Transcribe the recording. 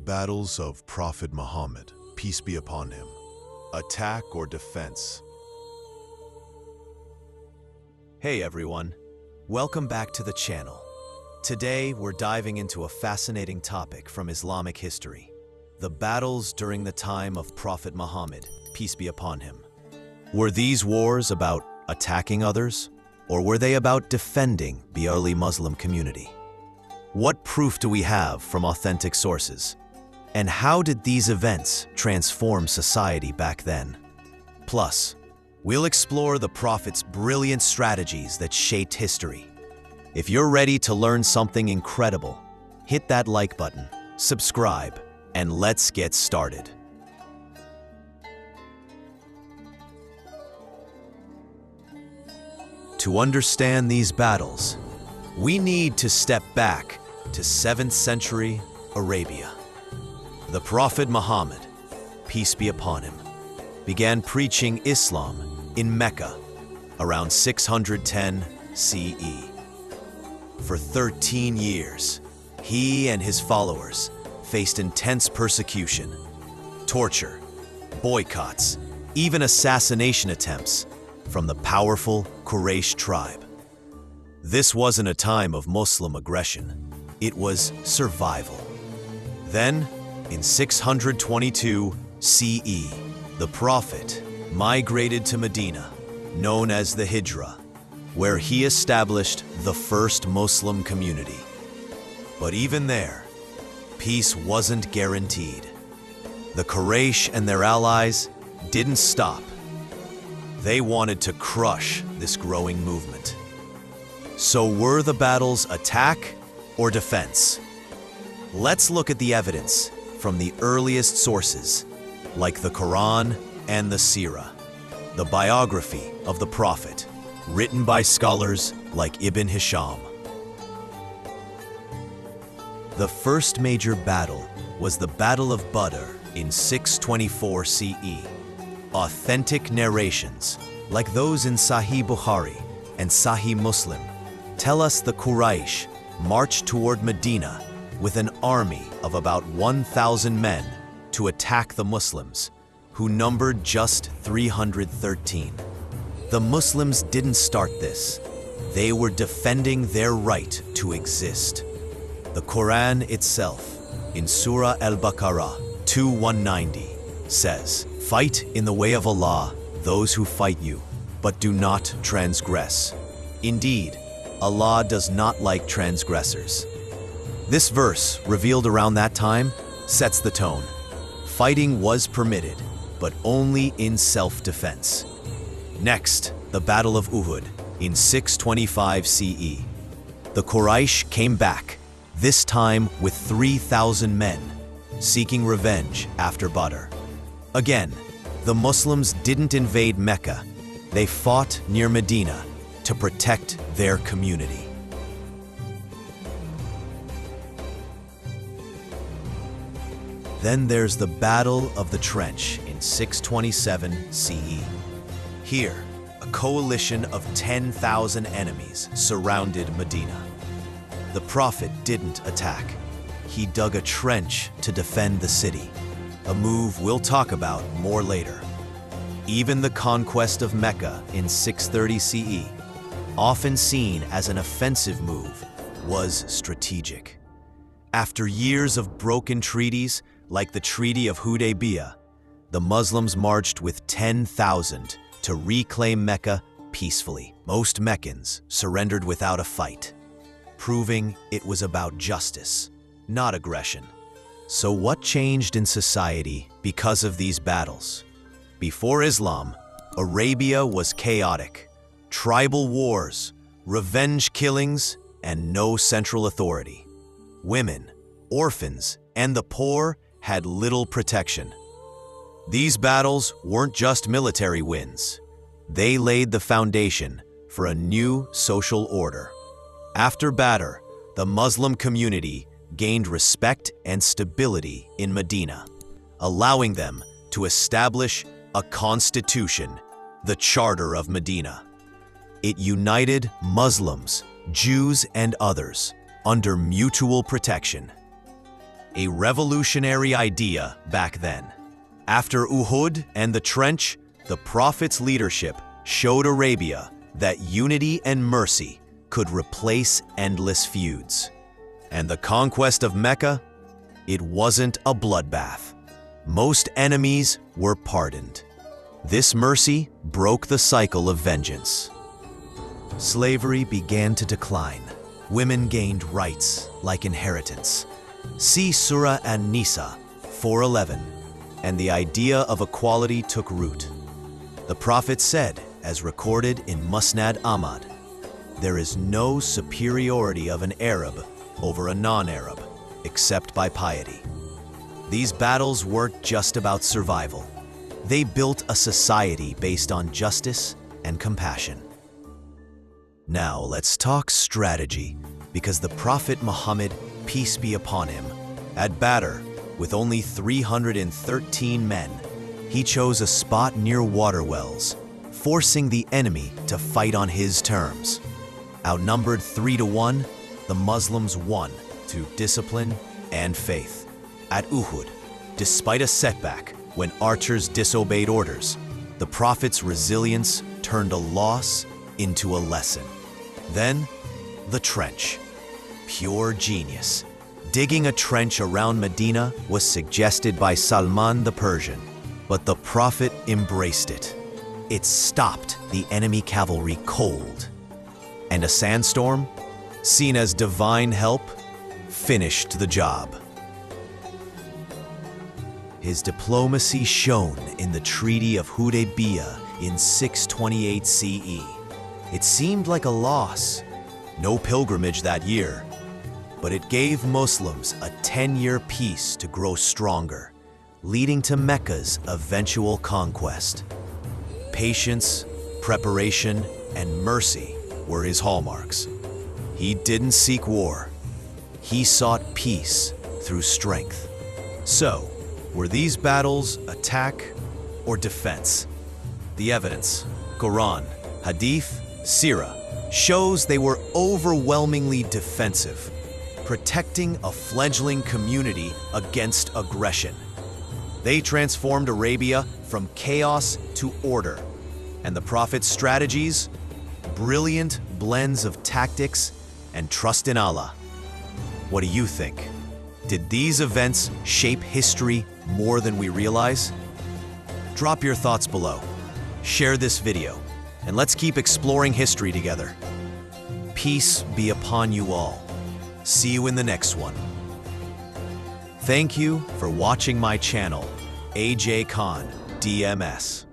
battles of Prophet Muhammad, peace be upon him. Attack or defense? Hey everyone, welcome back to the channel. Today we're diving into a fascinating topic from Islamic history. The battles during the time of Prophet Muhammad, peace be upon him. Were these wars about attacking others, or were they about defending the early Muslim community? What proof do we have from authentic sources? And how did these events transform society back then? Plus, we'll explore the Prophet's brilliant strategies that shaped history. If you're ready to learn something incredible, hit that like button, subscribe, and let's get started. To understand these battles, we need to step back to 7th century Arabia. The Prophet Muhammad, peace be upon him, began preaching Islam in Mecca around 610 CE. For 13 years, he and his followers faced intense persecution, torture, boycotts, even assassination attempts from the powerful Quraysh tribe. This wasn't a time of Muslim aggression, it was survival. Then, in 622 CE, the Prophet migrated to Medina, known as the Hijra, where he established the first Muslim community. But even there, peace wasn't guaranteed. The Quraysh and their allies didn't stop. They wanted to crush this growing movement. So were the battles attack or defense? Let's look at the evidence from the earliest sources, like the Quran and the Sirah, the biography of the Prophet, written by scholars like Ibn Hisham. The first major battle was the Battle of Badr in 624 CE. Authentic narrations, like those in Sahih Bukhari and Sahih Muslim, tell us the Quraysh marched toward Medina with an army of about 1,000 men to attack the Muslims, who numbered just 313. The Muslims didn't start this. They were defending their right to exist. The Quran itself, in Surah Al-Baqarah 2:190, says, "Fight in the way of Allah those who fight you, but do not transgress. Indeed, Allah does not like transgressors." This verse, revealed around that time, sets the tone. Fighting was permitted, but only in self-defense. Next, the Battle of Uhud in 625 CE. The Quraysh came back, this time with 3,000 men, seeking revenge after Badr. Again, the Muslims didn't invade Mecca. They fought near Medina to protect their community. Then there's the Battle of the Trench in 627 CE. Here, a coalition of 10,000 enemies surrounded Medina. The Prophet didn't attack. He dug a trench to defend the city, a move we'll talk about more later. Even the conquest of Mecca in 630 CE, often seen as an offensive move, was strategic. After years of broken treaties, like the Treaty of Hudaybiyah, the Muslims marched with 10,000 to reclaim Mecca peacefully. Most Meccans surrendered without a fight, proving it was about justice, not aggression. So what changed in society because of these battles? Before Islam, Arabia was chaotic. Tribal wars, revenge killings, and no central authority. Women, orphans, and the poor had little protection. These battles weren't just military wins. They laid the foundation for a new social order. After Badr, the Muslim community gained respect and stability in Medina, allowing them to establish a constitution, the Charter of Medina. It united Muslims, Jews, and others under mutual protection. a revolutionary idea back then. After Uhud and the trench, the Prophet's leadership showed Arabia that unity and mercy could replace endless feuds. And the conquest of Mecca, it wasn't a bloodbath. Most enemies were pardoned. This mercy broke the cycle of vengeance. Slavery began to decline. Women gained rights like inheritance. See Surah An-Nisa 4:11, and the idea of equality took root. The Prophet said, as recorded in Musnad Ahmad, "There is no superiority of an Arab over a non-Arab, except by piety." These battles weren't just about survival. They built a society based on justice and compassion. Now let's talk strategy, because the Prophet Muhammad, peace be upon him, at Badr, with only 313 men, he chose a spot near water wells, forcing the enemy to fight on his terms. Outnumbered 3-1, the Muslims won through discipline and faith. At Uhud, despite a setback when archers disobeyed orders, the Prophet's resilience turned a loss into a lesson. Then, the trench. Pure genius. Digging a trench around Medina was suggested by Salman the Persian, but the Prophet embraced it. It stopped the enemy cavalry cold. And a sandstorm, seen as divine help, finished the job. His diplomacy shone in the Treaty of Hudaybiyah in 628 CE. It seemed like a loss. No pilgrimage that year. But it gave Muslims a 10-year peace to grow stronger, leading to Mecca's eventual conquest. Patience, preparation, and mercy were his hallmarks. He didn't seek war. He sought peace through strength. So, were these battles attack or defense? The evidence, Quran, Hadith, Sirah, shows they were overwhelmingly defensive, protecting a fledgling community against aggression. They transformed Arabia from chaos to order, and the Prophet's strategies, brilliant blends of tactics and trust in Allah. What do you think? Did these events shape history more than we realize? Drop your thoughts below, share this video, and let's keep exploring history together. Peace be upon you all. See you in the next one. Thank you for watching my channel, AJ Khan DMS.